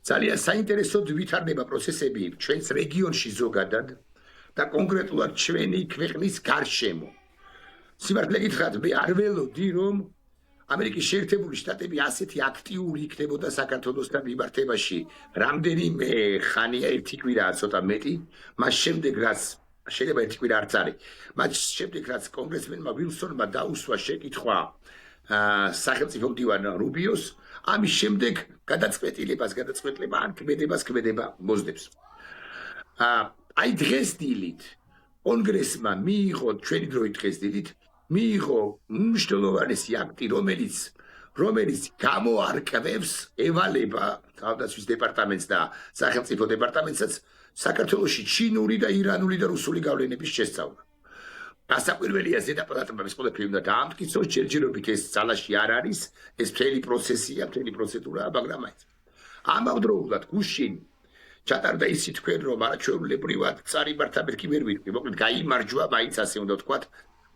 ძალიან საინტერესოდ ვითარდება პროცესები ჩვენს რეგიონში ზოგადად და კონკრეტულად ჩვენი ქვეყნის გარშემო. სიმართლე გითხრათ, მე არ ველოდი, რომ ამერიკის შეერთებული შტატები ასეთი აქტიური იქნებოდა საქართველოსთან მიმართებაში. რამდენიმე ხანია, ერთი კვირაა ცოტა მეტი, მას შემდეგ რაც შეიძლება ერთი კვირა არც არის. მას შემდეგ რაც კონგრესმენმა ვილსონმა დაუსვა შეკითხვა სახელმწიფო მდივან რუბიოს, ამის შემდეგ გადაწყვეტილება ან ქმედება მოძნებს. აი დღეს დილით კონგრესმა მიიღო ჩვენი დროით დღეს დილით მიიღო მნიშვნელოვანი აქტი, რომელიც გამოარკვევს, ევალება თავდაცვის დეპარტამენტს და სახელმწიფო დეპარტამენტსაც საქართველოში ჩინური და ირანული და რუსული გავლენების შესწავლა. გასაკვირველია ზედაპალატამ ეს ყველაფერი უნდა დაამტკიცოს, ჯერჯერობით ეს ძალაში არ არის, ეს მთელი პროცესია, მთელი პროცედურაა, მაგრამ მაინც. ამავდროულად გუშინ ჩატარდა ისი თქვენ, რომ არაჩვეულებრივად წარიმართა მერქი ვერ ვიტყვი, მოკლედ გაიმარჯვა, მაინც ასე უნდა ვთქვათ,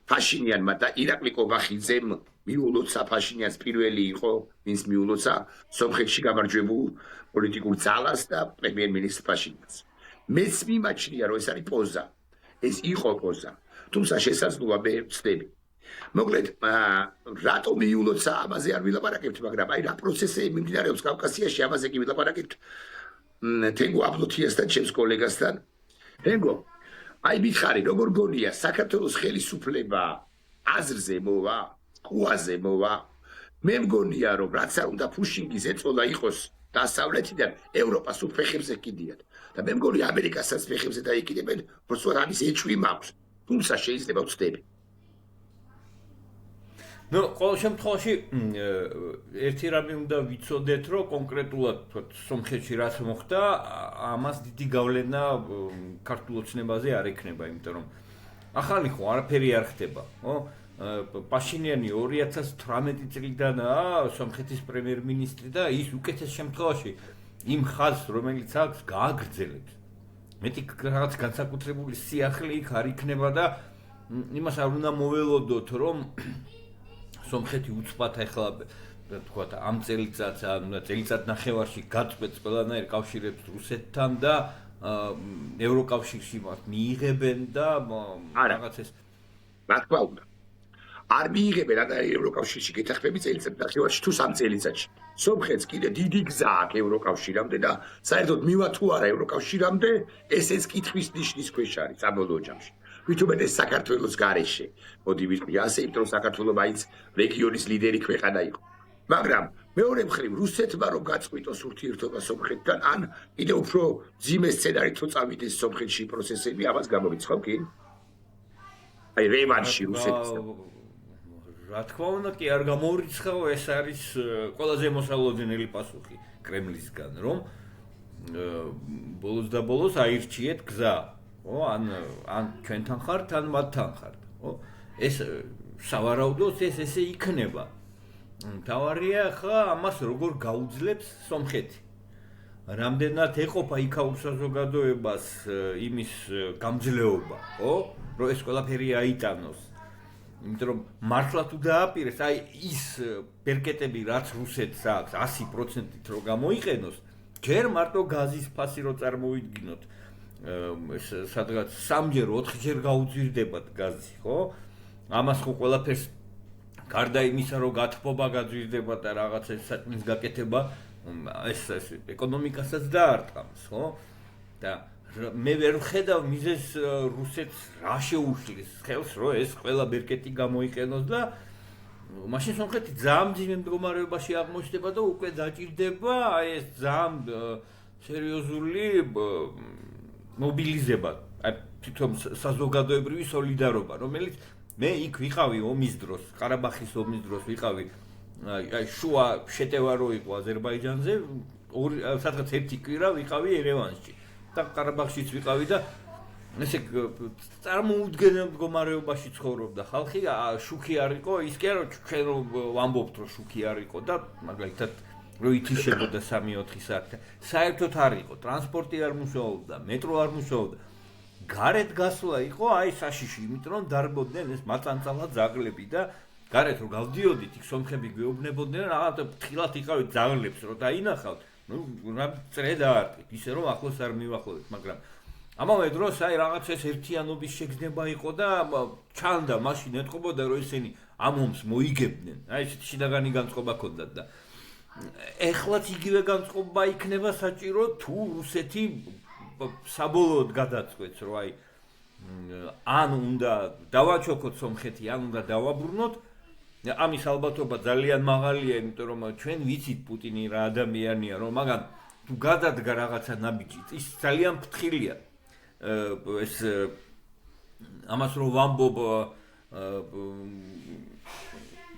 ფაშინიანმა და ირაკლი კობახიძემ მიულოცა ფაშინიანს პირველი იყო, ვინც მიულოცა სომხეთში გამარჯვებულ პოლიტიკურ ძალას და პრემიერ-მინისტრ ფაშინიანს. მეც მიმაჩნია, რომ ეს არის პოზა. ეს იყო პოზა. თუმცა შესაძლოა მე ვცდები. მოკლედ, რატომ მიულოცა ამაზე არ ვილაპარაკებთ, მაგრამ აი რა პროცესები მიმდინარეობს კავკასიაში, ამაზე კი ვილაპარაკებთ თენგო აბლოთიასთან, ჩემს კოლეგასთან. თენგო, აი მითხარი, როგორ გონია საქართველოს ხელისუფლება აზრზე მოვა, ყუაზე მოვა? მე მგონია, რომ რაც არ უნდა ფუშინგის ეწოლა იყოს დასავლეთიდან, ევროპას უფეხებზე კიდიათ. და მე მგონია ამერიკასაც ფეხებზე დაიკიდებენ, უბრალოდ ამის ეჭვი მაქვს. თუმცა შეიძლება ვცდები. ნუ ყოველ შემთხვევაში ერთი რამე უნდა ვიცოდეთ, რომ კონკრეტულად სომხეთში რაც მოხდა, ამას დიდი გავლენა ქართულ ოცნებაზე არ ექნება, იმიტომ რომ ახალი ხო არაფერი არ ხდება, ხო? პაშინიანი 2018 წლიდანაა სომხეთის პრემიერ-მინისტრი და ის უკეთეს შემთხვევაში იმ ხაზს, რომელიც აქვს, გააგრძელებს. მეტი რაღაც განსაკუთრებული სიახლე იქ არ იქნება და იმას არ უნდა მოველოდოთ, რომ სომხეთი უცბად ახლა თქვათ ამ წელიწადს, წელიწად ნახევარში გაწყვეტს ყველანაირ კავშირებს რუსეთთან და ევროკავშირში მათ მიიღებენ და რაღაც ეს რა თქმა უნდა. არ მიიღებენ და ევროკავშირში გეთახმები წელიწად ნახევარში თუ 3 წელიწადში. სომხეთს კიდე დიდი გზა აქვს ევროკავშირამდე და საერთოდ მივა თუ არა ევროკავშირამდე, ესეც კითხვის ნიშნის ქვეშ არის ამ ბოლო ჯამში. ვითომეტეს საქართველოს გარეშე. მოდი ვიტყვი ასე, იმიტომ რომ საქართველო მაინც რეგიონის ლიდერი ქვეყანა იყო. მაგრამ მეორე მხრივ რუსეთმა რომ გაწყვიტოს ურთიერთობა სომხეთთან, ან კიდე უფრო ძიმე სცენარით თუ წავიდეს სომხეთში პროცესები, ამას გამოვიცხავ კი? აი რევანში რუსეთთან. რა თქმა უნდა კი არ გამორიცხავ, ეს არის ყველაზე მოსალოდნელი პასუხი კრემლისგან, რომ ბოლოს და ბოლოს აირჩიეთ გზა. ხო, ან ჩვენთან ხართ, ან მათთან ხართ, ხო? ეს სავარაუდოდ ესე იქნება. თავარია ხა ამას როგორ გაუძლებს სომხეთი. რამდენად ეყოფა იქაურ საზოგადოებას იმის გამძლეობა, ხო? რომ ეს ყველაფერი აიტანოს. იმიტომ რომ მართლა თუ დააპირეს, აი ის ბერკეტები რაც რუსეთს აქვს 100%-ით რომ გამოიყენოს, ჯერ მარტო გაზის ფასი რო წარმოვიდგინოთ, სადღაც 3-ჯერ 4-ჯერ გაუძვირდებათ გაზი, ხო? ამას ხო ყველაფერს გარდა იმისა, რომ გათბობა გაძვირდება და რაღაცა საქმის გაკეთება, ეს ეკონომიკასაც დაარტყამს, ხო? და მე ვერ ვხედავ მიზეს რუსეთს რა შეუშლის ხელს, რომ ეს ყველა ბერკეტი გამოიყენოს და მაშინ სომხეთი ძალიან ძიმე მდგომარეობაში აღმოჩნდება და უკვე დაჭირდება აი ეს ძალიან სერიოზული მობილიზება, აი თვითონ საზოგადოებრივი სოლიდარობა, რომელიც მე იქ ვიყავი ომის დროს, ყარაბახის ომის დროს ვიყავი, აი შუა შეტევა რო იყო აზერბაიჯანზე, სადღაც ერთი კვირა ვიყავი ერევანში და ყარაბახშიც ვიყავი და ესე წარმოუდგენელ მდგომარეობაში ცხოვრობდა ხალხი, შუქი არ იყო, ის კი არა ჩვენ ვამბობთ რომ შუქი არ იყო და მაგალითად რო ითიშებოდა 3-4 საათი. საერთოდ არ იყო, ტრანსპორტი არ მუშაობდა, მეტრო არ მუშაობდა. გარეთ გასვლა იყო აი საშიში, იმიტომ რომ დარბოდნენ ეს მაწანწალა ძაღლები და გარეთ რო გავდიოდით, იქ სომხები გვეუბნებოდნენ, რაღაცა ფრთხილად იყავით ძაღლებს, რომ დაინახავთ. ნუ რა წრე დაარტყით, ისე რომ ახლოს არ მივახლოვეთ, მაგრამ ამავე დროს აი რაღაც ეს ერთიანობის შეგრძნება იყო და ჩანდა მაშინ ეთყობოდა რომ ისინი ამ ომს მოიგებდნენ. აი ესეთი შინაგანი განწყობა ჰქონდათ და ეხლაც იგივე განწყობა იქნება საჭირო თუ რუსეთი საბოლოოდ გადაწყვეტს რომ აი ან უნდა დავაჩოქოთ სომხეთი, ან უნდა დავაბრუნოთ. ამის ალბათობა ძალიან მაღალია, იმიტომ რომ ჩვენ ვიცით პუტინი რა ადამიანია, რომ მაგან თუ გადადგა რაღაცა ნაბიჯი, ის ძალიან ფრთხილია. ეს ამას რომ ვამბობ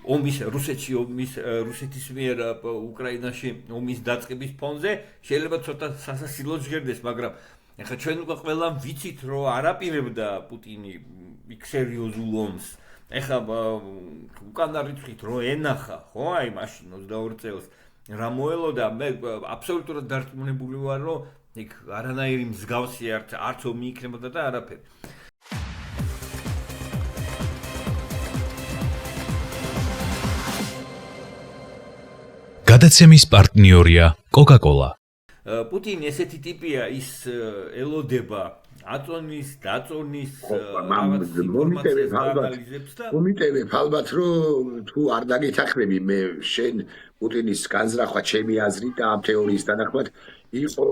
რუსეთის მიერ უკრაინაში ომის დაწყების ფონზე შეიძლება ცოტა სასასილო ჟღერდეს, მაგრამ ეხლა ჩვენ უკვე ყველამ ვიცით რომ არაპირებდა პუტინი იქ სერიოზულ ომს. ეხლა უკან არიცით რომ ენახა, ხო, აი მაშინ 22 წელს რა მოელოდა, მე აბსოლუტურად დარწმუნებული ვარ რომ იქ არანაირი მსგავსი არც ომი იქნებოდა და არაფერი. გადაცემის პარტნიორია Coca-Cola. პუტინი ესეთი ტიპია, ის ელოდება აწონის, დაწონის მომიტევებ ალბათ რომ თუ არ დაგეთახმები მე შენ პუტინის განზრახვა ჩემი აზრით და ამ თეორიის თანახმად იყო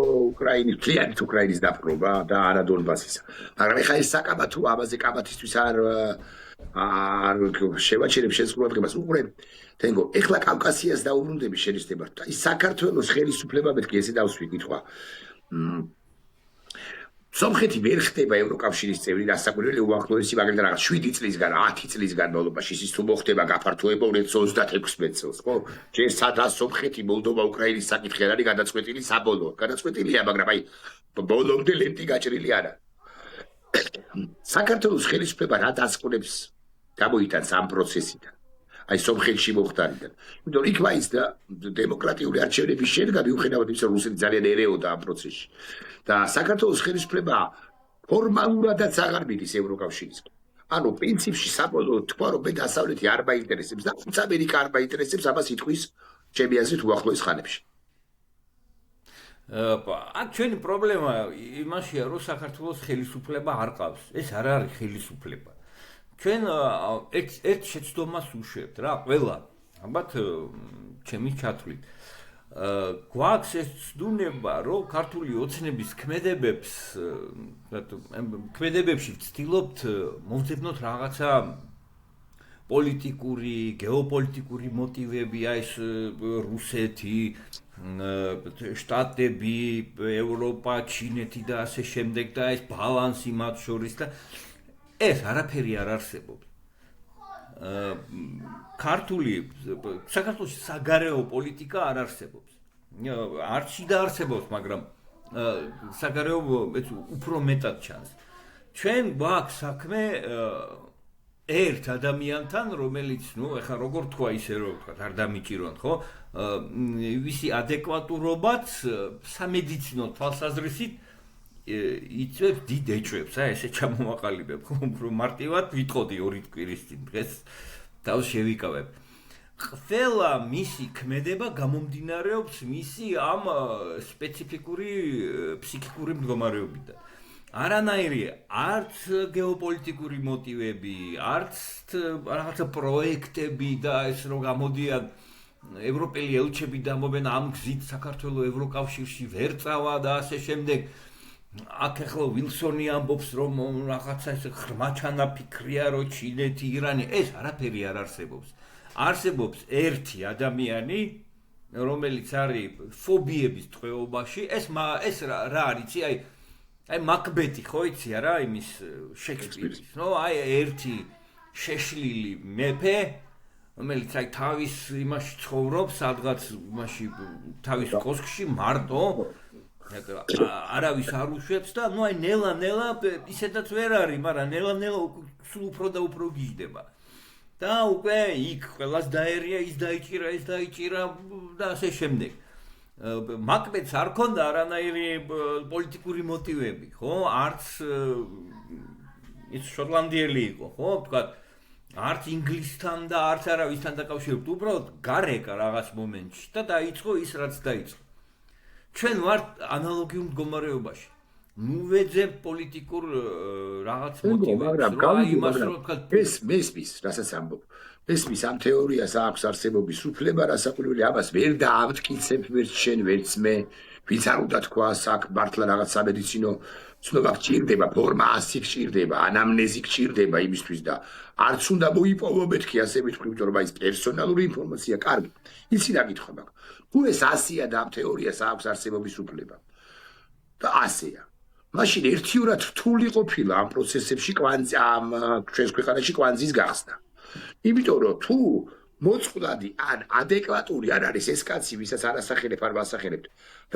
მთლიანად უკრაინის დაპყრობა და არა დონბასისა. მაგრამ ეხლა ეს საკაბა თუ ამაზე კაბათისთვის არ შევაჩერებ შენს ყურადღებას უყურე თენგო ეხლა კავკასიას დაუბრუნდები შენიშნებათ და ის საქართველოს ხელისუფლება მეთქი ესე დავსვი კითხვა სომხეთი ვერ ხდება ევროკავშირის წევრი რასაკვირველია უახლოესი მაგალითად რაღაც 7 წლისგან 10 წლისგან ბოლობაში ის თუ მოხდება გაფართოება 2036 წელს ხო ჯერ სადაც სომხეთი მოლდოვა უკრაინის საკითხი არ არის გადაწყვეტილი საბოლოო გადაწყვეტილია მაგრამ აი ბოლომდე ლენტი გაჭრილი არა საქართველოს ხელისუფლება რა დასკვნებს გამოიტანს ამ პროცესიდან აი სომხეთში მოხდარიდან იმიტომ იქ ვაიც და დემოკრატიული არჩევნების შედეგად მიუხედავად იმისა რომ რუსეთი ძალიან ერეოდა ამ პროცესში და საქართველოს ხელისუფლება ფორმალურადაც აღარ მიდის ევროკავშირისკენ ანუ პრინციპში საბოლოოდ თქვა რომ მე დასავლეთი არ მაინტერესებს და თუმცა ამერიკა არ მაინტერესებს ამას იტყვის ჩემი აზრით უახლოეს ხანებში აქ ჩვენი პრობლემა იმაშია რომ საქართველოს ხელისუფლება არ ყავს ეს არ არის ხელისუფლება ჩვენ ერთ შეცდომას უშვებთ რა ყველა ალბათ ჩემი ჩათვლით გვაქვს ეს ცდუნება რომ ქართული ოცნების ქმედებებში ვცდილობთ მოვძებნოთ რაღაცა პოლიტიკური, გეოპოლიტიკური მოტივები, აი ეს რუსეთი, შტატები, ევროპა, ჩინეთი და ასე შემდეგ და ეს ბალანსი მათ შორის და ეს არაფერი არ არსებობს. ქართული საქართველოს საგარეო პოლიტიკა არ არსებობს. არც შიდა არსებობს, მაგრამ საგარეო უფრო მეტად ჩანს. ჩვენ გვაქვს საქმე ერთ ადამიანთან, რომელიც, ეხლა როგორ თქვა ისე რომ თქვა, არ დამიჭირონ, ხო? ვისი ადეკვატურობაც სამედიცინო თვალსაზრისით იწვევს დიდ ეჭვებს, ესე ჩამოვაყალიბებ, ხო? უფრო მარტივად ვიტყოდი ორი კვირის წინ, დღეს თავს შევიკავებ. ყველა მისი ქმედება გამომდინარეობს მისი ამ სპეციფიკური ფსიქიკური მდგომარეობიდან. არანაირი არც გეოპოლიტიკური მოტივები, არც რაღაცა პროექტები და ეს რომ გამოდიან ევროპელი ელჩები და მომენ ამ გზით საქართველოს ევროკავშირში ვერ წავა და ასე შემდეგ. აქ ახლა ვილსონი ამბობს რომ რაღაცა ეს ღრმა ჩანაფიქრია რომ ჩინეთი, ირანი, ეს არაფერი არ არსებობს. არსებობს ერთი ადამიანი, რომელიც არის ფობიების ტყვეობაში, ეს რა არის, აი მაკბეთი ხო იცი არა იმის შექსპირის აი ერთი შეშლილი მეფე რომელიც აი თავის იმაში ცხოვრობს სადღაც იმაში თავის კოშკში მარტო არავის არ უშვებს და აი ნელა ისედაც ვერ არის მაგრამ ნელა სულ უფრო და უფრო გიждდება და უკვე იქ ყველას დაერია ის დაიჭირა და ასე შემდეგ მაკბეთს არ ქონდა არანაირი პოლიტიკური მოტივები, ხო? არც ის შოტლანდიელი იყო, ხო? თქვა, არც ინგლისთან და არც არავისთან დაკავშირებით, უბრალოდ გარეკა რაღაც მომენტში და დაიწყო ის რაც დაიწყო. ჩვენ ვართ ანალოგიურ მდგომარეობაში. ნუ ვეძებ პოლიტიკურ რაღაც მაგრამ იმას რომ ეს მესმის, რასაც ამბობ. მესმის ამ თეორიას აქვს არსებობის უფლება, რასაკვირველი ამას ვერ დაამტკიცებ ვერც შენ, ვერც მე. ვინც არ უნდა თქვას, აქ მართლა რაღაც სამედიცინო ცნობა გჭირდება, ფორმა 100 გჭირდება, ანამნეზი გჭირდება იმისთვის და არც უნდა მოიპოვო მეთქი ასე ვიტყვი, იმიტომ რომ ის პერსონალური ინფორმაცია, კარგი. იცი რა გითხრა მაგ. თუ ეს 100-ია და ამ თეორიას აქვს არსებობის უფლება. და 100-ია. მაშინ ერთიურად რთული ყოფილა ამ პროცესებში კვანძი ამ ჩვენს ქვეყანაში კვანძის გახსნა. იმიტომ რომ თუ მოწყვლადი ან ადეკვატური არ არის ეს კაცი, ვისაც არ ასახელებ, არ ვასახელებთ,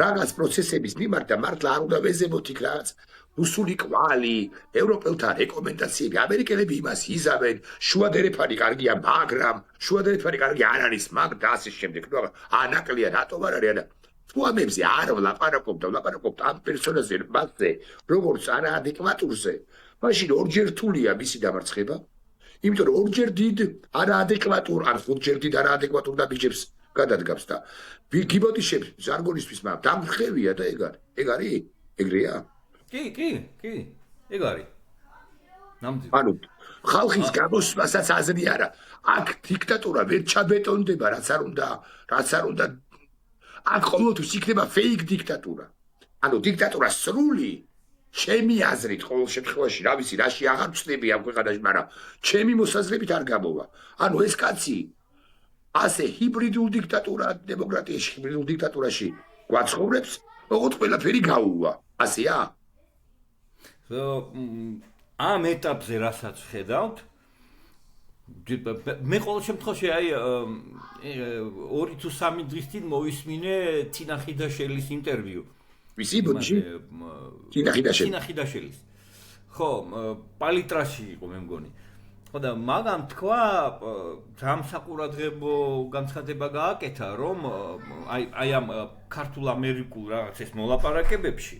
რაღაც პროცესების მიმართ და მართლა არ უნდა ვეზებოთ იქ რაღაც რუსული კვალი, ევროპელთა რეკომენდაციები, ამერიკელები იმას იზამენ, შუადერეფანი კარგია, მაგრამ შუადერეფანი კარგი არ არის, მაგ და ასე შემდეგ. ნუ ანაკლია რატომ არ არის და თუ ამებზე არ ვლაპარაკობთ ამ პერსონაჟზე, მასზე, როგორც არაადეკვატურზე, მაშინ ორჯერ რთულია მისი დამარცხება. იმიტომ რომ ორჯერ დიდ არაადეკვატურ ან ხუთჯერ დიდ არაადეკვატურ დაბიჯებს გადადგავს და გიბოდიშებს ჟარგონისთვის მაგრამ დამხევია და ეგ არის? ეგრეა? კი, ეგ არის. ნამდვილად. ანუ ხალხის გამოსვლასაც აზრი არა. აქ დიქტატურა ვერ ჩაბეტონდება, რაც არ უნდა. აქ ყოველთვის იქნება fake დიქტატურა. ანუ დიქტატურა სრული ჩემი აზრით ყოველ შემთხვევაში რა ვიცი რაში აღარ ვწდები ამ ქვეყანაში, მაგრამ ჩემი მოსაზრებით არ გამოვა. ანუ ეს კაცი ასე ჰიბრიდულ დიქტატურაში გვაცხოვრებს, ოღონდ ყველაფერი გაუვა. ასეა? ამ ეტაპზე რასაც ხედავთ, მე ყოველ შემთხვევაში აი 2 თუ 3 დღის წინ მოვისმინე თინა ხიდაშელის ინტერვიუ. ვისი ბოდში? თინა ხიდაშელის. ხო, პალიტრაში იყო მე მგონი. ხო და მაგამ თქვა სამსაყურადღებო განცხადება გააკეთა, რომ აი ამ ქართულ ამერიკულ რაღაც ეს მოლაპარაკებებში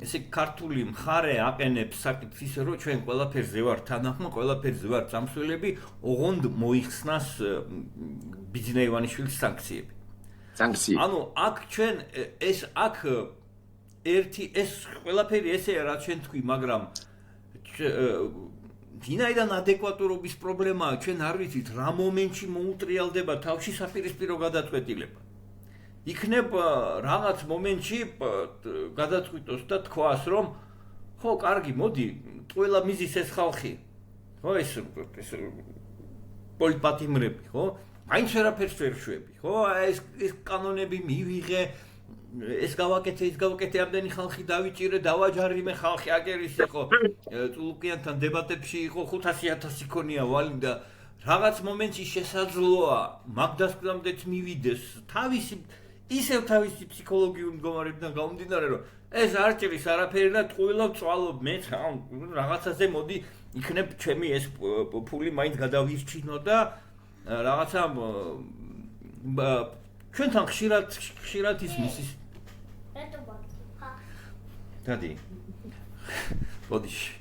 ესე ქართული მხარე აყენებს საკითხს ისე რომ ჩვენ ყველაფერზე ვართ თანახმა, ყველაფერზე ვართ სამსვლელები, ოღონდ მოიხსნას ბიძინა ივანიშვილის სანქციები. ანუ აქ ჩვენ აქ ეს ყველაფერი ესეა რაც ჩვენ თქვი, მაგრამ ვინაიდან ადეკვატურობის პრობლემაა, ჩვენ არ ვიცით რა მომენტში მოუტრიალდება თავში საპირისპირო გადაწყვეტილება. იქნება რაღაც მომენტში გადაწყვიტოს და თქვას, რომ ხო, კარგი, მოდი, ყველა მიზის ეს ხალხი. ხო, ეს პოლიტპატიმრები, ხო? მაინც ვერაფერს ვერ შვები, ხო? ეს კანონები მივიღე, ეს გავაკეთე, ამდენი ხალხი დავიჭირე, დავაჯარიმე ხალხი აკერის იყო, წულუკიანთან დებატებში იყო 500,000 ქონია ვალი და რაღაც მომენტში შესაძლოა მაგ დასკვნამდეც მივიდეს ისევ თავისი ფსიქოლოგიური მდგომარეობიდან გამომდინარე, რომ ეს არ ჭრის არაფერი და ტყუილად წვალობ მე რაღაცაზე მოდი იქნებ ჩემი ეს ფული მაინც გადავირჩინო და რაღაცა ჩვენთან ხშირად ისმის ის დადი ბოდიში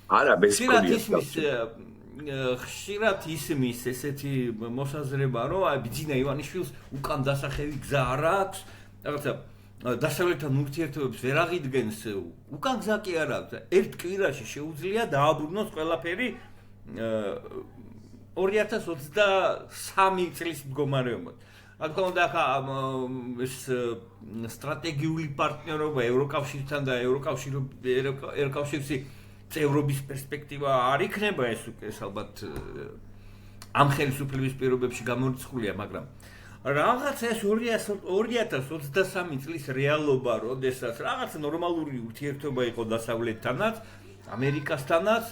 არა ბესკოლია ხშირად ისმის ესეთი მოსაზრება, რომ აი ბიძინა ივანიშვილს უკან დასახევი გზა არ აქვს, რაღაცა დასავლეთთან ურთიერთობებს ვერ აღიდგენს, უკან გზა კი არ აქვს. ერთ კვირაში შეუძლია დააბრუნოს ყველაფერი 2023 წლის მდგომარეობად. რა თქმა უნდა, ეს სტრატეგიული პარტნიორობა ევროკავშირთან და ევროკავშირის წევრობის პერსპექტივა არ იქნება ეს უკვე ალბათ ამ ხელისუფლების პირობებში გამორიცხულია, მაგრამ რაღაც ეს 2023 წლის რეალობა, როდესაც რაღაც ნორმალური ურთიერთობა იყო დასავლეთთანაც, ამერიკასთანაც,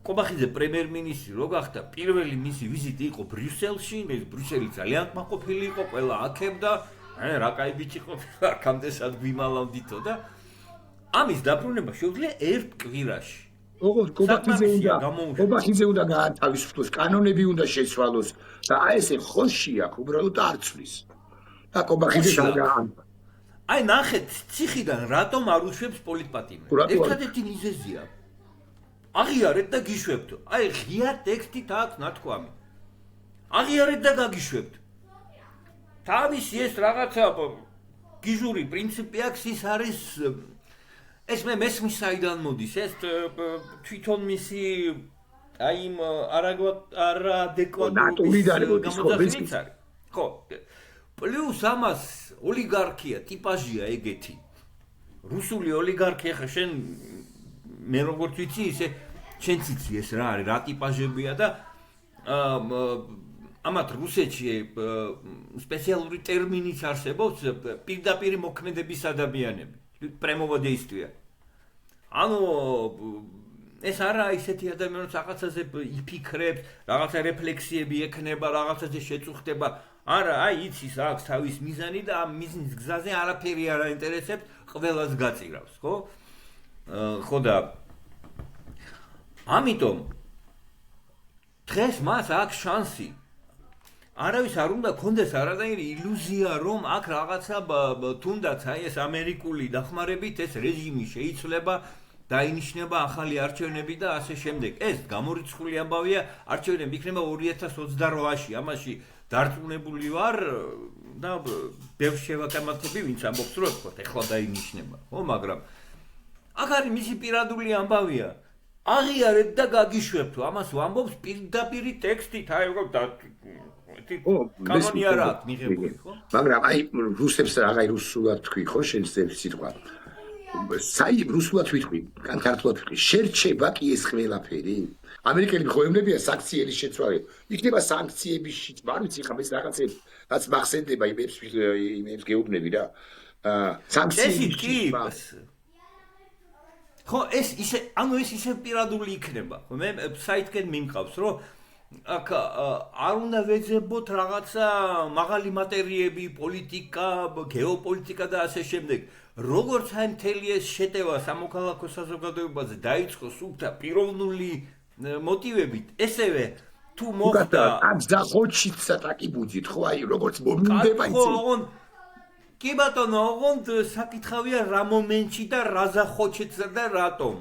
კობახიძე პრემიერ-მინისტრი რო გახდა, პირველი მისი ვიზიტი იყო ბრიუსელში, ბრიუსელი ძალიან კმაყოფილი იყო, ყველა აქებდა, რა კაი ბიჭი ყოფილა, აქამდე სად გვიმალავდითო და ამის დაბრუნება შეუძლია ერთ კვირაში. ოღონდ კობახიძე უნდა გაათავისუფლოს, კანონები უნდა შეცვალოს და აი ესე ხოში აქ უბრალოდ არ ცვლის. და კობახიძე გააანდა. აი ნახეთ, ციხიდან რატომ არ უშვებს პოლიტპატიმრებს? ერთადერთი მიზეზია. აღიარეთ და გიშვებთ. აი ღია ტექსტით აქვს ნათქვამი. აღიარეთ და გაგიშვებთ. თავისი ეს რაღაცა გიჟური პრინციპი აქვს, ის არის ეს მე მესმის საიდან მოდის, ეს თვითონ მისი აი იმ არადეკვატურობის გამოძახილიც არის. ხო, პლუს ამას ოლიგარქია, ტიპაჟია ეგეთი. რუსული ოლიგარქია ხა შენ მე როგორც ვიცი, ისე შენც იცი ეს რა არის, რა ტიპაჟებია და ამათ რუსეთში სპეციალური ტერმინიც არსებობს პირდაპირ მოქმედების ადამიანები. პრემოვოდეისტვია. ანუ ეს არა ისეთი ადამიანი, რომ რაღაცაზე იფიქრებს, რაღაცა რეფლექსიები ექნება, რაღაცაზე შეწუხდება. არა, აი იცის აქვს თავის მიზანი და ამ მიზნის გზაზე არაფერი არ აინტერესებს, ყველას გაწირავს, ხო? ხო და ამიტომ დღეს მას აქვს შანსი. არავის არ უნდა კონდეს არანაირი ილუზია, რომ აქ რაღაცა თუნდაც აი ეს ამერიკული დახმარებით ეს რეჟიმი შეიცვლება, დაინიშნება ახალი არჩევნები და ასე შემდეგ. ეს გამორიცხული ამბავია, არჩევნები იქნება 2028-ში. ამაში დარწმუნებული ვარ და ბევრ შევაკამათები, ვინც ამბობს, რომ ეხლა დაინიშნება, ხო, მაგრამ აქ არის მისი პირადული ამბავია. აღიარეთ და გაგიშვებთ, ამას ვამბობს პირდაპირ ტექსტით, აი როგორ კანონი არ აქვს მიღებული, ხო? მაგრამ აი რუსებს რაღაცა რუსულად თქვი, ხო, შენ სიტყვა. საი რუსულად ვიტყვი, კან ქართულად ვიტყვი, შერჩება კი ეს ყველაფერი? ამერიკელი მხოვებლებია საქციელის შეცვალე. იქნება სანქციებიშიც, არ ვიცი ხა ეს რაღაცები, რაც მახსენდება იმებს გეუბნები რა. სანქციების ხო, ეს ისე პირადული იქნება. ხო, მე საითკენ მიმყავს, რომ აქ არ უნდა ვეძებოთ რაღაცა მაღალი მატერიები, პოლიტიკა, გეოპოლიტიკა და ასე შემდეგ. როგორც აი მთელი ეს შეტევა სამოქალაქო საზოგადოებაზე დაიწყო სულთა პიროვნული მოტივებით, ესევე თუ მოხდა ამ ზახოჩიც საკი ბუძით, ხო, აი როგორც მომდება იცი. კი ბატონო, ოღონდ საკითხავია რა მომენტში და რა ზახოჩეცა და რატომ.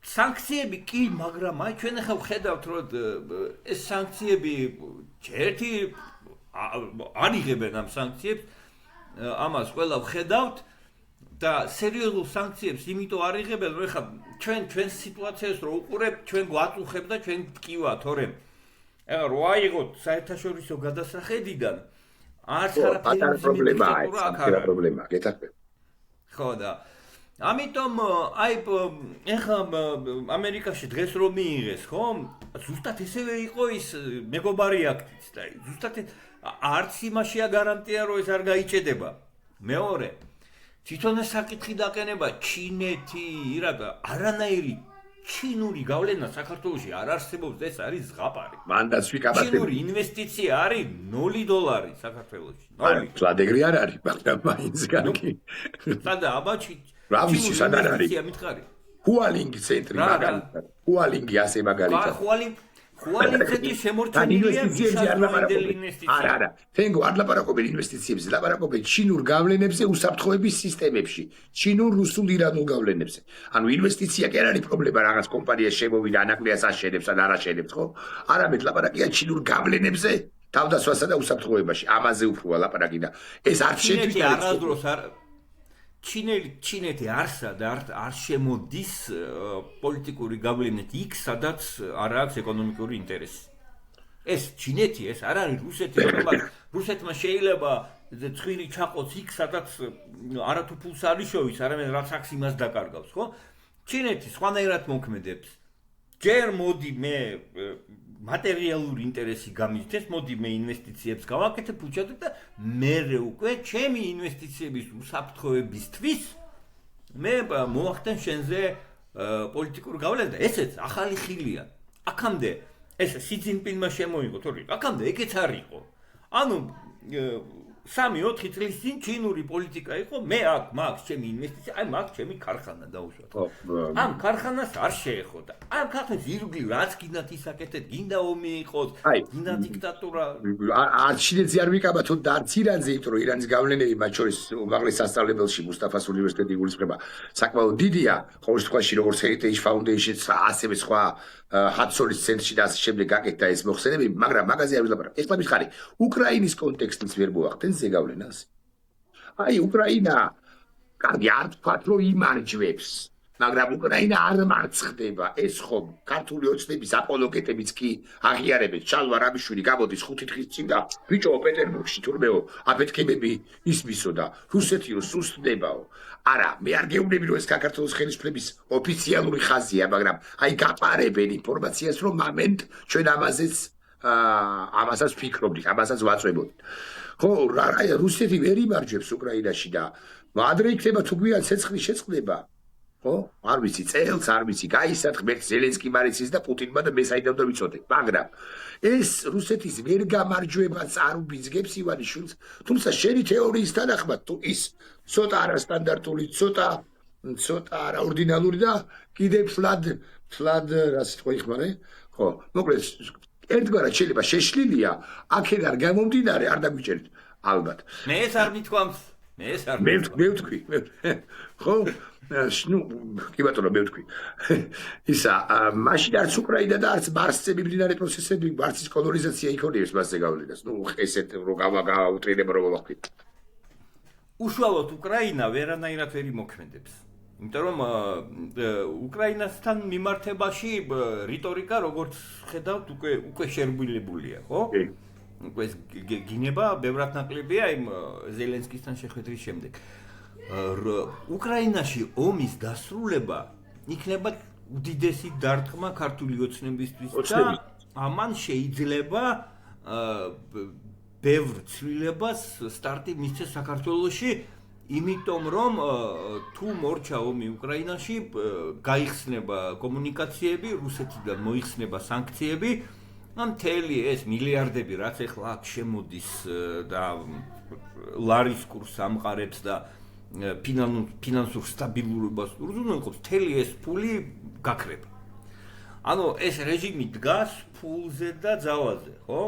სანქციები კი, მაგრამ აი ჩვენ ახლა ვხედავთ, რომ ეს სანქციები ერთი არ იღებენ ამ სანქციებს, ამას ყველა ვხედავთ და სერიოზულ სანქციებს იმიტომ არ იღებენ, რომ ახლა ჩვენ სიტუაციას რო უყურებთ, ჩვენ გვაწუხებ და ჩვენ ვტკივათ, თორემ ახლა რო აიღოთ საერთაშორისო გადასახედიდან არც არაფერი პრობლემაა, პრობლემაა, გეტყვი. ხო და ამიტომ აი ეხლა ამერიკაში დღეს რომ მიიღეს, ხო? ზუსტად ესევე იყო ის მეგობარი აქტიც და ზუსტად არც იმაშია გარანტია, რომ ეს არ გაიჭედება. მეორე, თვითონ ეს საკითხი დაყენება ჩინეთი, ირაკლი, არანაირი ჩინური გავლენა საქართველოში არ არსებობს, ეს არის ზღაპარი. მანდაც ვიკაბათები. ჩინური ინვესტიცია არის $0 საქართველოში. ფლადეგრი არ არის, მაგრამ მაინც კარგი. სადა აბაჩი რა ვიცი სად არ არის? ჰუალინგი ცენტრი მაგალითად. ჰუალინგი ასე მაგალითად. ჰუალინგი ცენტრი შემორჩენილია ინვესტიციებზე. არა. თენგო არ ლაპარაკობენ ინვესტიციებზე, ლაპარაკობენ ჩინურ გავლენებზე უსაფრთხოების სისტემებში, ჩინურ-რუსულ ირანულ გავლენებზე. ანუ ინვესტიცია კი არ არის პრობლემა, რაღაც კომპანია შემოვიდა, ანაკლიას აშენებს ან არ აშენებს, ხო? არამედ ლაპარაკია ჩინურ გავლენებზე, თავდასხმასა და უსაფრთხოებაში. ამაზე უფროა ლაპარაკი და ეს არ შეგვიძლია არასდროს არ ჩინეთი არსა და არ შემოდის პოლიტიკური გავლენით იქ, სადაც არ აქვს ეკონომიკური ინტერესი. ეს ჩინეთი, ეს არ არის რუსეთი, რუსეთმა შეიძლება ცხვირი ჩაყოს იქ, სადაც არათუ ფულს არ იშოვის, არამედ რაც აქვს იმას დაკარგავს, ხო? ჩინეთი სხვანაირად მოქმედებს. ჯერ მოდი მე მატერიალური ინტერესი გამიზრდეთ, მოდი მე ინვესტიციებს გავაკეთებ უჩადებ და მერე უკვე ჩემი ინვესტიციების უსაფრთხოებისთვის მე მოახდენ შენზე პოლიტიკურ გავლენას და ესეც ახალი ხილია. აქამდე ეს სი ძინპინმა შემოიღო, თორემ აქამდე ეგეც არ იყო. ანუ 3-4 წლის წინ ჩინური პოლიტიკა იყო, მე აქ მაქვს ჩემი ინვესტიცია, აი მაქვს ჩემი ქარხანა დაუშვათ. ამ ქარხანას არ შეეხოდა. ამ ქარხანას ირგვლივ რაც გინდათ ისაკეთეთ, გინდა ომი იყოს, გინდა დიქტატურა. არ ჩინეთზე არ ვიკაბათ და არც ირანზე, იმიტომ რომ ირანის გავლენები მათ შორის უმაღლეს სასწავლებელში მუსტაფას უნივერსიტეტი იგულისხმება საკმაოდ დიდია, ყოველ შემთხვევაში როგორც Heritage Foundation, ასევე სხვა ჰადსონის ცენტრში და ასე შემდეგ გაკეთდა ეს მოხსენებები, მაგრამ მაგაზე არ ვილაპარაკ. ეხლა მითხარი, უკრაინის კონტექსტიც ვერ მოახდენ სენსზე გავლენას. აი უკრაინა კარგი არ თქვათ რომ იმარჯვებს, მაგრამ უკრაინა არ მარცხდება. ეს ხომ ქართული ოცნების აპოლოგეტებიც კი აღიარებენ. ჩალვა რამიშვილი გამოდის 5 დღის წინ და ბიჭო პეტერბურგში თურმეო აფეთქებები ისმისო და რუსეთიო სუსტდებაო. არა, მე არ გეუბნები რომ ეს საქართველოს ხელისუფლების ოფიციალური ხაზია, მაგრამ აი გაპარებენ ინფორმაციას რომ მომენტ ჩვენ ამასაც ფიქრობდით, ამასაც ვაწვევდით. ხო, რუსეთი ვერ იმარჯვებს უკრაინაში და ადრე იქნება თუ გვიან ცეცხლის შეწყდება. ხო? არ ვიცი, წელს არ ვიცი, გაისად ღმერთს ზელენსკი მარიცის და პუტინმა და მე საიდან და ვიცოდე. მაგრამ ეს რუსეთის ვერ გამარჯვებას არ უბიძგებს ივანიშვილს, თუმცა შენი თეორიის თანახმად თუ ის ცოტა არასტანდარტული, ცოტა არაორდინალური და კიდევ ფლად რა სიტყვა იხმარე? ხო, მოკლედ ერთგვარად შეიძლება შეშლილია, აქედან გამომდინარე არ დაგვიჭერთ ალბათ. მე ეს არ მithქვამს. მე ვთქვი. ხო? ნუ კი ბატონო მე ვთქვი. ისა, მაშინ არც უკრაინა და არც მარსზე მიმდინარე პროცესები, არც ის კოლონიზაცია იქონიებს მასზე გავლენას. ნუ ესეთ რო გავუტრინება რომ ვახვით. უშუალოდ უკრაინა ვერანაირად ვერ იმოქმედებს. იმიტომ რომ უკრაინასთან მიმართებაში რიტორიკა როგორც ხედავთ უკვე შერბილებულია, ხო? უკვე ეს გინება ბევრად ნაკლებია იმ ზელენსკისთან შეხვედრის შემდეგ. უკრაინაში ომის დასრულება იქნება უდიდესი დარტყმა ქართული ოცნებისთვის და ამან შეიძლება ბევრ ცვლილებას სტარტი მისცეს საქართველოში, იმიტომ რომ თუ მორჩა ომი უკრაინაში, გაიხსნება კომუნიკაციები, რუსეთიდან მოიხსნება სანქციები, მთელი ეს მილიარდები, რაც ახლა აქ შემოდის და ლარის კურსს ამყარებს და ფინანსურ სტაბილურობას უზრუნველყოფს, მთელი ეს ფული გაქრება. ანუ ეს რეჟიმი დგას ფულზე და ძალაზე, ხო?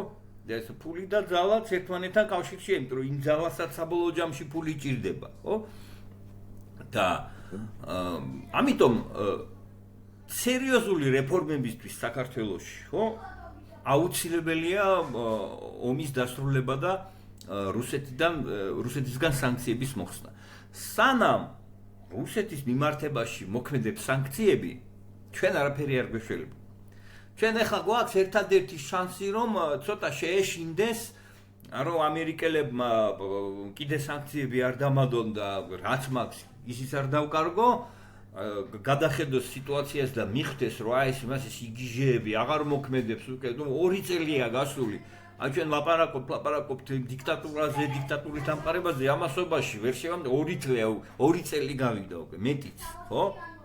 ეს ფული და ძალაც ერთმანეთთან კავშირშია, იმიტომ რომ იმ ძალასაც საბოლოო ჯამში ფული ჭირდება, ხო? და ამიტომ სერიოზული რეფორმებისთვის საქართველოში, ხო? აუცილებელია ომის დასრულება და რუსეთისგან სანქციების მოხსნა. სანამ რუსეთის მიმართებაში მოქმედებს სანქციები, ჩვენ არაფერი არ გვეშველება. ჩვენ ახლა გვაქვს ერთადერთი შანსი, რომ ცოტა შეეშინდეს, რომ ამერიკელებმა კიდე სანქციები არ დამადონ და რაც მაქვს ისიც არ დავკარგო, გადახედოს სიტუაციას და მიხვდეს, რომ ეს იგიჟეები აღარ მოქმედებს უკვე, 2 წელია გასული. აი ჩვენ ლაპარაკობთ დიქტატურაზე, დიქტატურის დამყარებაზე, ამასობაში ვერ შევამდე 2 წელი გავიდა უკვე, მეტიც, ხო?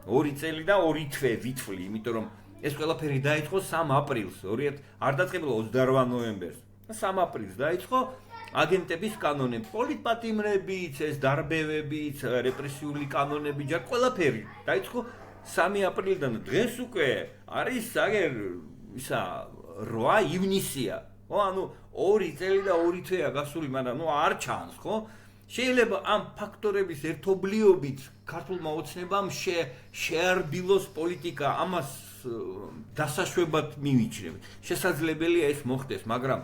2 წელი და 2 თვე ვითვლი, იმიტომ რომ ეს ყველაფერი დაიწყო 3 აპრილს, არ დაწყებულა 28 ნოემბერს. 3 აპრილს დაიწყო აგენტების კანონები, პოლიტპატიმრებიც, ეს დარბევებიც, რეპრესიული კანონები, ჯერ ყველაფერი დაიწყო 3 აპრილიდან. დღეს უკვე არის აგერ 8 ივნისია. ხო, ანუ 2 წელი და 2 თვეა გასული, მაგრამ არ ჩანს, ხო? შეიძლება ამ ფაქტორების ერთობლიობით ქართულმა ოცნებამ შეარბილოს პოლიტიკა, ამას დასაშვებად მივიჩნევთ. შესაძლებელია ეს მოხდეს, მაგრამ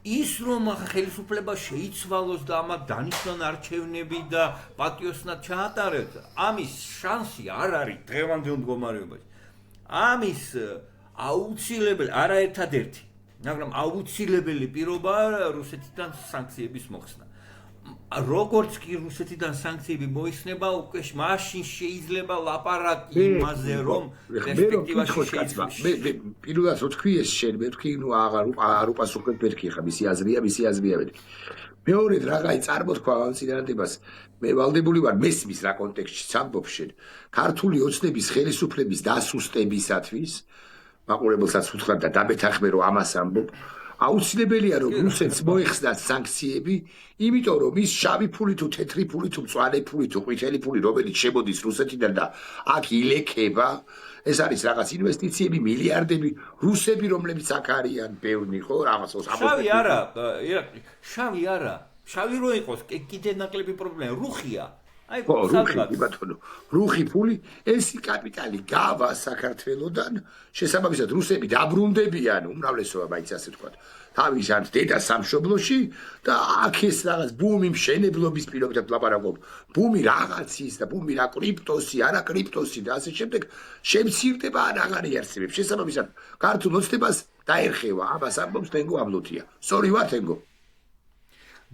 ის რომ ხელისუფლება შეიცვალოს და ამათ დანიშნონ არჩევნები და პატიოსნად ჩაატარებს, ამის შანსი არ არის დღევანდელ მდგომარეობაში. ამის აუცილებელი, არაერთადერთი, მაგრამ აუცილებელი პირობაა რუსეთიდან სანქციების მოხსნა. როგორც კი რუსეთიდან სანქციები მოიხსნება, უკვე მაშინ შეიძლება ლაპარაკი იმაზე, რომ პერსპექტივაში შეიძლება. მე პირველად ვთქვი ეს შენ, მე ვთქვი, აღარ უპასუხებ მეთქი ხა, მისი აზრია მეთქი. მეორედ რაღაცა წარმოთქვა ამ წინადადებას, მე ვალდებული ვარ მესმის რა კონტექსტში ამბობ შენ. ქართული ოცნების ხელისუფლების დასუსტებისათვის მაყურებელსაც უთხრა და დამეთანხმე რომ ამას ამბობ. აუცილებელია რომ რუსეთს მოეხსნათ სანქციები, იმიტომ რომ ის შავი ფული თუ თეთრი ფული თუ მწვანე ფული თუ ყვითელი ფული, რომელიც შემოდის რუსეთიდან და აქ ილექება, ეს არის რაღაც ინვესტიციები, მილიარდები, რუსები, რომლებიც აქ არიან ბევრი, ხო, რაღაცას შავი არა, შავი არა. შავი რო იყოს, კიდე ნაკლები პრობლემა, რუხია. აი, რუხი ფული, ეს კაპიტალი გავა საქართველოდან, შესაბამისად რუსები დაბრუნდებიან, უმრავლესობა მაინც ასე ვთქვათ. თავის ან დედა სამშობლოში და აქ ეს რაღაც ბუმი მშენებლობის პირობითად ლაპარაკობ. ბუმი რაღაცის და ბუმი რა კრიპტოსი, არა კრიპტოსი და ასე შემდეგ შემცირდება ან აღარ იარსებებს. შესაბამისად, ქართულ ოცნებას დაერხევა, ამას ამბობს თენგო აბლოთია. სწორი ვარ თენგო?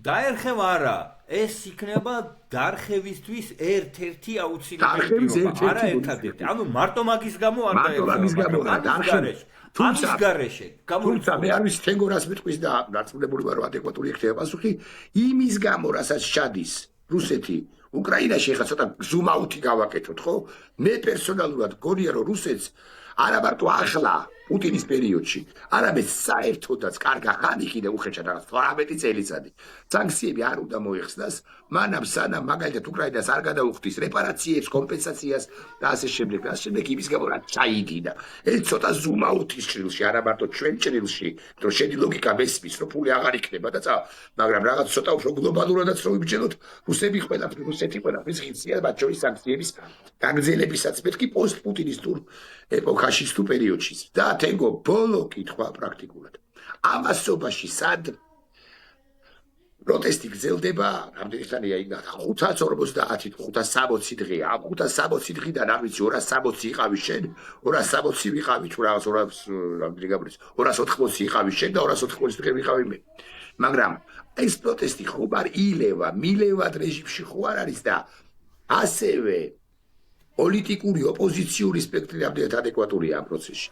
დაერხევა არა, ეს იქნება დარხევისთვის ერთ-ერთი აუცილებელი დარხევის პირობა, ერთ-ერთი არა ერთადერთი. ანუ მარტო მაგის გამო არ მარტო მაგის გამო რა, ამის გარეშე თუმცა მე არ ვიცი თენგო რას მეტყვის და დარწმუნებული ვარ რომ ადეკვატური იქნება პასუხი იმის გამო რასაც ჩადის რუსეთი უკრაინაში ხა ცოტა ზუმაუთი გავაკეთოთ ხო მე პერსონალურად გონია რომ რუსეთს არა მარტო ახლა პუტინის პერიოდში არამედ საერთოდაც კარგა ხანი კიდე უხეშად რაღაც 18 წელიწადი სანქციები არ უნდა მოიხსნას მანამ სანამ მაგალითად უკრაინას არ გადაუხდის რეპარაციებს კომპენსაციას და ასე შემდეგ და ასე შემდეგ იმის გამო რა ჩაიდინა ეს ცოტა ზუმაუთის ჭრილში არა მარტო ჩვენ ჭრილში რომ შენი ლოგიკა მესმის რომ ფული აღარ იქნება და მაგრამ რაღაც ცოტა უფრო გლობალურადაც რომ ვიბჯენოთ რუსეთი ყველაფრის ღირსია მათ შორის სანქციების გაგრძელებისაც მეთქი პოსტ-პუტინისტურ ეპოქაში თუ პერიოდში და თენგო ბოლო კითხვა პრაქტიკულად ამასობაში სად პროტესტი გრძელდება რამდენი ხანია იქ 550 560 დღეა ამ 560 დღიდან არ ვიცი 260 იყავი შენ 260 ვიყავი თუ რაღაც 200 რამდენი გაბრიც 280 იყავი შენ და 280 დღე ვიყავი მე მაგრამ ეს პროტესტი ხო არ ილევა მილევად რეჟიმში ხო არ არის და ასევე პოლიტიკური ოპოზიციური სპექტრი რამდენად ადეკვატურია ამ პროცესში.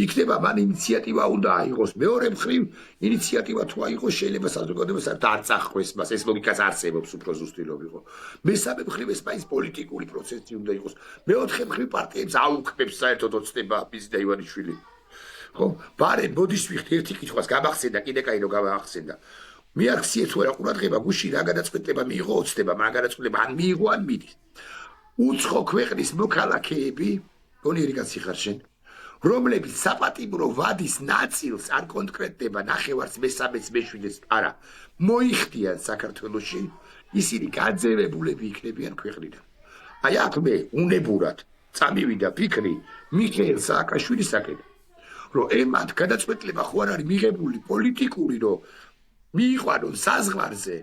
იქნება მან ინიციატივა უნდა აიღოს. მეორე მხრივ ინიციატივა თუ აიღოს შეიძლება საზოგადოებას არ წახყვეს მას ეს ლოგიკაც არსებობს უფრო ზუსტილობ იყო. მესამე მხრივ ეს მაინც პოლიტიკური პროცესი უნდა იყოს. მეოთხე მხრივ პარტიებს აუქმებს საერთოდ ოცნება ბიზნესა ივანიშვილი. ხო? ბარე ბოდის ვიხდი ერთი კითხვას გამახსენდა კიდე კაი რომ გამახსენდა. მიაქციეთ ვერა ყურადღება გუში რა გადაწყვეტილება მიიღო ოცნება მაგ გადაწყვეტილება ან მიიღო ან მიდის. უცხო ქვეყნის მოქალაქეები, გონიერი კაცი ხარ შენ, რომლებიც საპატიმრო ვადის ნაწილს არ კონკრეტდება ნახევარს მესამეც მეშვიდეც არა, მოიხდიან საქართველოში, ისინი გაძევებულები იქნებიან ქვეყნიდან. აი აქ მე უნებურად წამივიდა ფიქრი მიხეილ სააკაშვილისაკენ, რომ ემად გადაწყვეტილება ხო არ არის მიღებული პოლიტიკური, რომ მიიყვანონ საზღვარზე,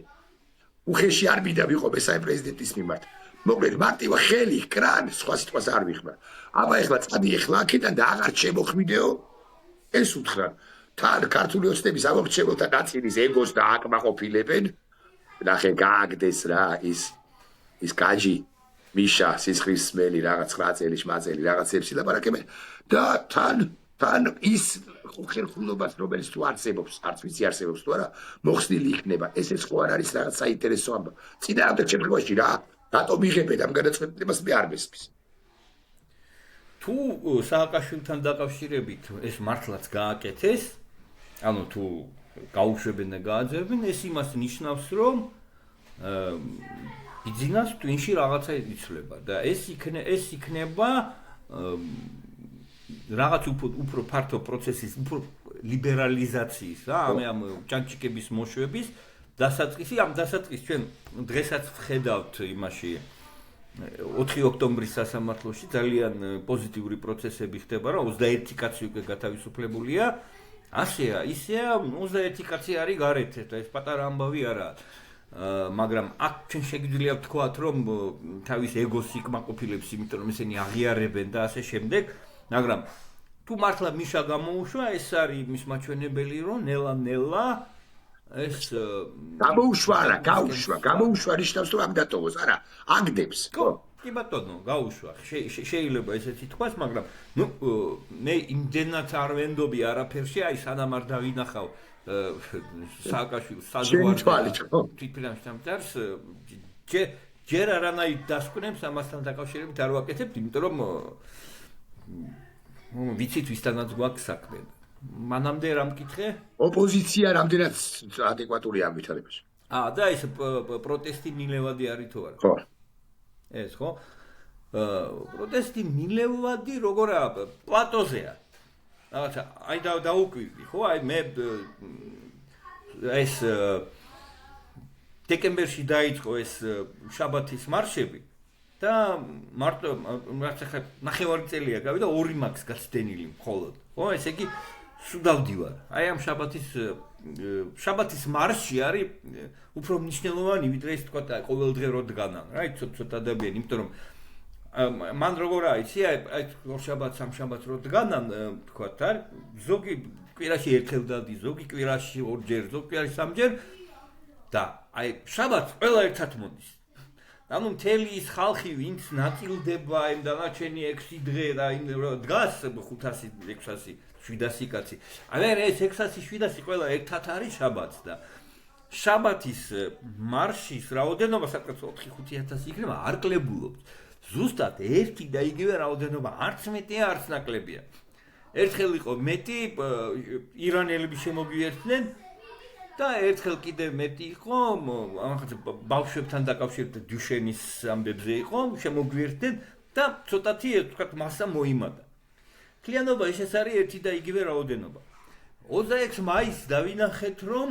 უხეში არ მინდა ვიყო მესამე პრეზიდენტის მიმართ. მოკლედ მარტივ ხელი კრან სხვა სიტყვას არ ვიხმარ. აბა ეხლა წადი ეხლა აქედან და აღარ შემოხვიდეო ეს უთხრა. თან ქართული ოცნების ამორჩეველთა ნაწილის ეგოს და აკმაყოფილებენ. ნახე გააგდეს რა ის გაჯი მიშა სისხლისმელი რაღაც 9 წელი შმაწელი რაღაცებს ილაპარაკებენ და თან ის ხერხულობას რომელიც თუ არსებობს, არც ვიცი არსებობს თუ არა, მოხსნილი იქნება. ესეც ხო არ არის რაღაც საინტერესო ამბავი. წინააღმდეგ შემთხვევაში რა რატომ იღებენ ამ გადაწყვეტილებას მე არ მესმის. თუ სააკაშვილთან დაკავშირებით ეს მართლაც გააკეთეს, ანუ თუ გაუშვებენ და გააძევენ, ეს იმას ნიშნავს, რომ ბიზნეს ტვინში რაღაცა იცვლება და ეს იქნება რაღაც უფრო ფართო პროცესის, უფრო ლიბერალიზაციის, რა, ამ ჭანჭიკების მოშვების დასაწყისი, ამ დასაწყისს ჩვენ დღესაც ვხედავთ იმაში 4 ოქტომბრის სასამართლოში ძალიან პოზიტიური პროცესები ხდება, რომ 21 კაცი უკვე გათავისუფლებულია. ასეა, ისეა, 21 კაცი არის გარეთ, ეს პატარა ამბავი არა. მაგრამ აქ ჩვენ შეგვიძლია ვთქვათ, რომ თავის ეგოს იკმაყოფილებს, იმიტომ რომ ესენი აღიარებენ და ასე შემდეგ, მაგრამ თუ მართლა მიშა გამოუშვა, ეს არის მის მაჩვენებელი, რომ ნელა ეს გამოუშვა ნიშნავს რომ ამ დატოვოს არა აგდებს ხო კი ბატონო გაუშვა შეიძლება ესეთი თქვას მაგრამ ნუ მე იმდენად არ ვენდობი არაფერში აი სანამ არ დავინახავ სააკაშვილს საზღვარზე თვითფინანსამდარს ჯერ არანაირ დასკვნებს ამასთან დაკავშირებით არ ვაკეთებ იმიტომ რომ ვიცით ვისთანაც გვაქვს საქმე მანამდე რა მკითხე? ოპოზიცია რამდენად ადეკვატური ამვითარებაში. და ეს პროტესტი მილევადი არის თუ არა? ხო. ეს ხო? პროტესტი მილევადი როგორაა? პლატოზეა. რაღაცა, აი დაუკვირდი, ხო? აი მე ეს დეკემბერში დაიწყო ეს შაბათის მარშები და მარტო რაც ახლა ნახევარი წელია გავიდა 2 მაქვს გაცდენილი მხოლოდ. ხო, ესე იგი სუდავდივარ. აი ამ შაბათის შაბათის მარსში არის უფრო მნიშვნელოვანი, ვიდრე ის თქვა ყოველდღე როდგანან, რა, ცოტა ადამიანი, იმიტომ რომ მან როგორ აიცი, აი ორ შაბათს, სამ შაბათს როდგანან თქვა, ზოგი კვირაში ერთხელ დადი, ზოგი კვირაში ორჯერ, ზოგი კვირაში სამჯერ და აი შაბათს ყველა ერთად მოდის. ანუ მთელი ის ხალხი, ვინც ნაწილდება იმ დანარჩენი 6 დღე და იმ დგას 500, 600, 700 კაცი. აი ეს 600, 700 ყველა ერთად არის შაბათს და შაბათის მარშის რაოდენობა საკაც 4-5 იქნება არ კლებულობს. ზუსტად ერთი და იგივე რაოდენობა არც მეტია, არც ნაკლებია. ერთხელ იყო მეტი, ირანელები შემოგვიერთდნენ და ერთხელ კიდევ მეტი იყო, ამახაც ბავშვებთან დაკავშირებით დუშენის ამბებზე იყო, შემოგვიერთდნენ და ცოტათი თქვათ მასა მოიმატა. მთლიანობა ეს არის ერთი და იგივე რაოდენობა. 26 მაისს დავინახეთ, რომ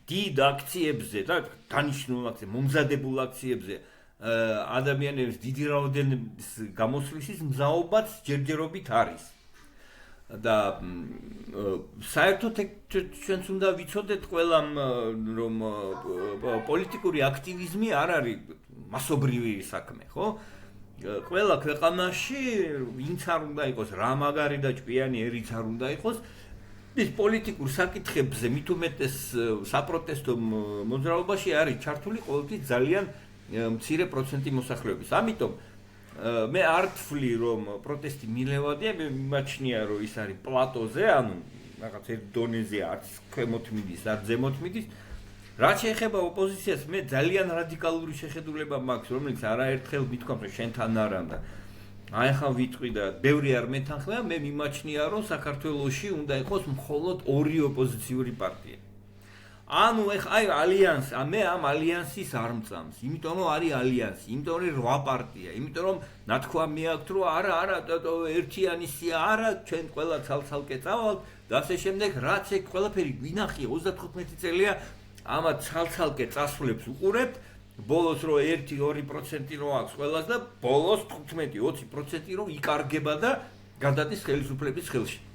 დიდ აქციებზე და დანიშნულ აქციებზე, მომზადებულ აქციებზე ადამიანების დიდი რაოდენობის გამოსვლისის მზაობაც ჯერჯერობით არის. და საერთოდ ჩვენც უნდა ვიცოდეთ ყველამ, რომ პოლიტიკური აქტივიზმი არ არის მასობრივი საქმე, ხო? ყველა ქვეყანაში ვინც არ უნდა იყოს, რა მაგარი და ჭკვიანი ერიც არ უნდა იყოს, ის პოლიტიკურ საკითხებზე მით უმეტეს საპროტესტო მოძრაობაში არის ჩართული ყოველთვის ძალიან მცირე პროცენტი მოსახლეობის. ამიტომ მე არ თვლი, რომ პროტესტი მილევადია, მე მიმაჩნია, რომ ის არის პლატოზე, ანუ რაღაც ერთ დონეზე არც ქვემოთ მიდის, არც ზემოთ მიდის. რაც შეეხება ოპოზიციას, მე ძალიან რადიკალური შეხედულება მაქვს, რომელიც არაერთხელ მithქვამს, რომ შენთან არა და აი ახლა ვიტყვი და ბევრი არ მეთანხმება, მე მიმაჩნია, რომ საქართველოში უნდა იყოს მხოლოდ ორი ოპოზიციური პარტია. ანუ აი ალიანს, მე ამ ალიანსის არ მწამს, იმიტომ რომ არის ალიანსი, იმიტომ რომ 8 პარტია, იმიტომ რომ ნათქვამი აქვს, რომ არა, ერთიანისია, არა, ჩვენ ყველა ცალ-ცალკე წავალთ და ასე შემდეგ, რაც ეგ ყველაფერი გვინახია 35 წელია, ამათ ცალ-ცალკე წასვლებს უყურებთ, ბოლოს რო 1-2% რო აქვს ყველას და ბოლოს 15-20% რო იკარგება და გადადის ხელისუფლების ხელში.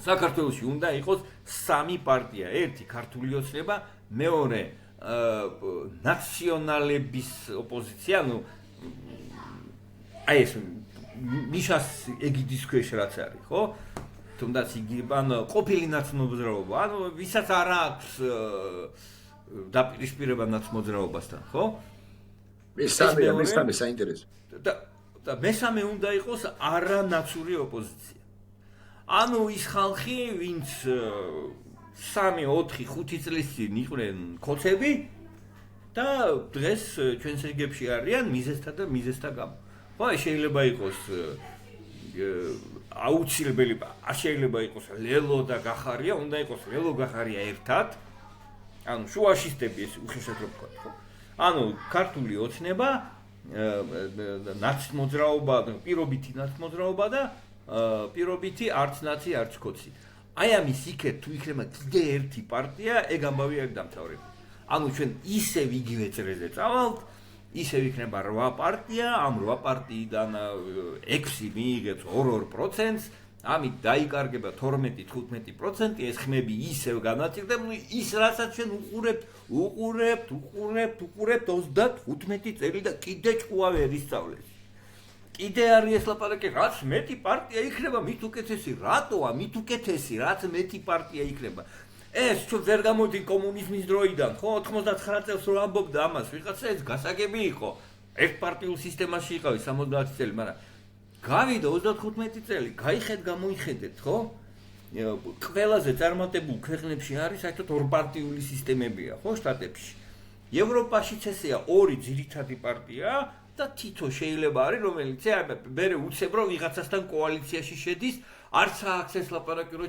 საქართველოში უნდა იყოს 3 პარტია, ერთი ქართული ოცნება, მეორე ნაციონალების ოპოზიცია, ანუ აი ეს მიშას ეგიდის ქვეშ რაც არის, ხო? თუნდაც იგი ყოფილი ნაცნობზრაობა, ანუ ვისაც არ აქვს დაპირისპირება ნაცნობზრაობასთან, ხო? მესამე საინტერესო. და მესამე უნდა იყოს არანაცური ოპოზიცია. ანუ ის ხალხი, ვინც 3, 4, 5 წლის წინ იყვნენ ქოცები და დღეს ჩვენს რიგებში არიან მიზესთა და მიზესთა გამო. ხო, შეიძლება იყოს აუცილებელი, შეიძლება იყოს ლელო და გახარია, უნდა იყოს ლელო გახარია ერთად. ანუ შუაშისტები ეს უხეშად რო ვთქვა, ხო? ანუ ქართული ოცნება, ნაცმოძრაობა, პირობითი ნაცმოძრაობა და პირობითი არც ნაცი, არც ქოცი. აი ამის იქეთ თუ იქნება კიდე ერთი პარტია, ეგ ამბავი არ დამთავრება. ანუ ჩვენ ისევ იგივე წრეზე წავალთ, ისევ იქნება 8 პარტია, ამ 8 პარტიიდან 6 მიიღებს 2%, ამით დაიკარგება 12-15%, ეს ხმები ისევ განაწილდება, ის რასაც ჩვენ უყურებთ 35 წელი და კიდე ჭკუა ვერ ისწავლეს. კიდე არის ეს ლაპარაკი, რაც მეტი პარტია იქნება, მით უკეთესი, რატოა მით უკეთესი, რაც მეტი პარტია იქნება. ეს თუ ვერ გამოდი კომუნიზმის დროიდან, ხო, 99 წელს რო ამბობდა ამას, ვიღაცა ეს გასაგები იყო. ერთპარტიულ სისტემაში იყავი 70 წელი, მაგრამ გავიდა 35 წელი, გამოიხედეთ, ხო? ყველაზე წარმატებულ ქვეყნებში არის საერთოდ ორპარტიული სისტემებია, ხო, შტატებში. ევროპაშიც ესეა, ორი ძირითადი პარტია და თითო შეიძლება არის, რომელიც მე უცებ რომ ვიღაცასთან კოალიციაში შედის, არც აქვს ეს ლაპარაკი, რომ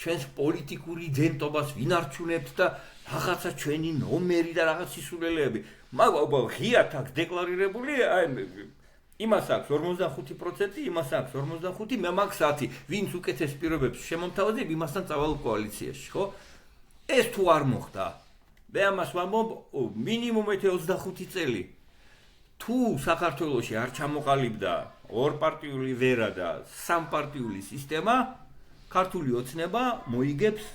ჩვენს პოლიტიკური იდენტობას ვინარჩუნებთ და რაღაცა ჩვენი ნომერი და რაღაც სისულელეები. მაგრამ ღიათ აქვს დეკლარირებული, იმას აქვს 45%, იმას აქვს 45%, მე მაქვს 10. ვინც უკეთეს პირობებს შემომთავაზებ, იმასთან წავალ კოალიციაში, ხო? ეს თუ არ მოხდა, მე ამას ვამბობ, მინიმუმ 25 წელი. თუ საქართველოში არ ჩამოყალიბდა ორპარტიული ვერა და სამპარტიული სისტემა, ქართული ოცნება მოიგებს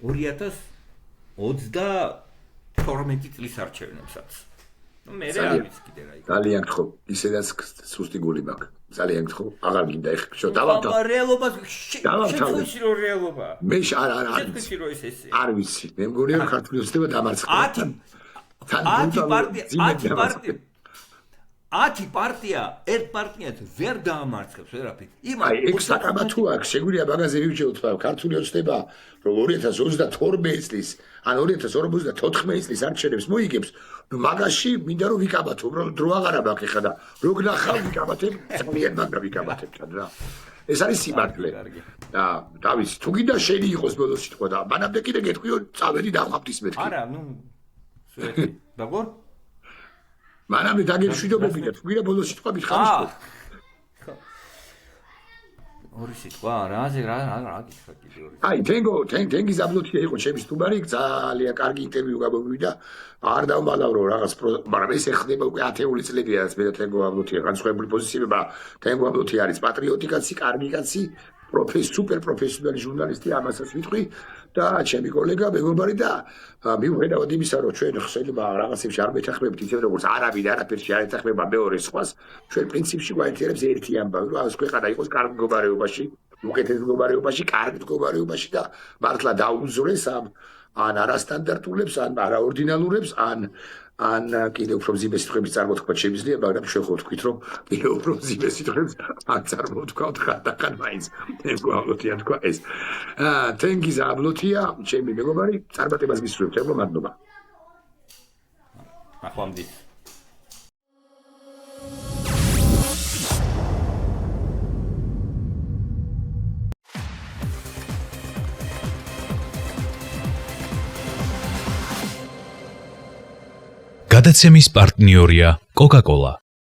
2022 წლის არჩევნებსაც. ნუ მე რა ვიცი კიდე რა იქ. ძალიან გთხოვ, ისედაც სუსტი გული მაქვს. ძალიან გთხოვ, აღარ გინდა ეხ, შო დავამთავრე. რეალობას შეგვიძლია რომ რეალობაა. მე არ შეგვიძლია რომ ეს ესე. არ ვიცი, მე მგონია რომ ქართული ოცნება დამარცხდა. 10 პარტია ერთ პარტიას ვერ დაამარცხებს ვერაფრით. აი, ეგ საკამათო აქვს, შეგვიძლია მაგაზე ვივჩევთ, ქართული ოცნება რომ 2022 წლის, ან 2054 წლის არჩევნებს მოიგებს, ნუ მაგაში მინდა რომ ვიკაბათო, უბრალოდ დრო აღარა მაქვს ეხლა და რო გნახავ ვიკაბათებ, ძალიან მაგრამ ვიკაბათებ თან რა. ეს არის სიმართლე. და დავიცი, თუ გინდა შენი იყოს ბოლოს სიტყვა და მანამდე კიდე გეტყვიო, წავედი დავხამთ ის მეთქი. არა, ნუ სუეთი. დაგორ? მანამდე დაგეშვიდობები და თუ გინდა ბოლოს სიტყვა მითხამიშო. ორი სიტყვა, რაზე რა გიქხა კიდე ორი. აი, თენგის აბლოთია იყო ჩემი სტუმარი, ძალიან კარგი ინტერვიუ გამოვიდა. არ დავმალავრო რაღაც, მაგრამ ეს ეხდება უკვე 10 წლებია, რაც მე და თენგო აბლოთია განსხვავებული პოზიციებია. თენგო აბლოთი არის პატრიოტი კაცი, კარგი კაცი, სუპერ პროფესიონალი ჟურნალისტი, ამასაც ვიტყვი და ჩემი კოლეგა მეგობარი და მიუხედავად იმისა, რომ ჩვენ ხსენდება რაღაცებში არ მეთანხმებით ისე როგორც არავინ არაფერში არ ეთანხმება მეორე სხვას, ჩვენ პრინციპში გვაერთიანებს ერთი ამბავი, რომ ეს ქვეყანა იყოს კარგ მდგომარეობაში, უკეთეს მდგომარეობაში, კარგ მდგომარეობაში და მართლა დაუძრეს ან არასტანდარტულებს, ან არაორდინალურებს, ან კიდევ უფრო მძიმე სიტყვების წარმოთქმა შემიძლია, მაგრამ ჩვენ ხო ვთქვით, რომ კიდევ უფრო მძიმე სიტყვებს არ წარმოთქვათ ხანდახან მაინც. თენგო აბლოთია თქვა ეს. თენგიზ აბლოთია, ჩემი მეგობარი, წარმატებას გისურვებთ, ეგ მადლობა. ნახვამდის. გადაცემის პარტნიორია Coca-Cola.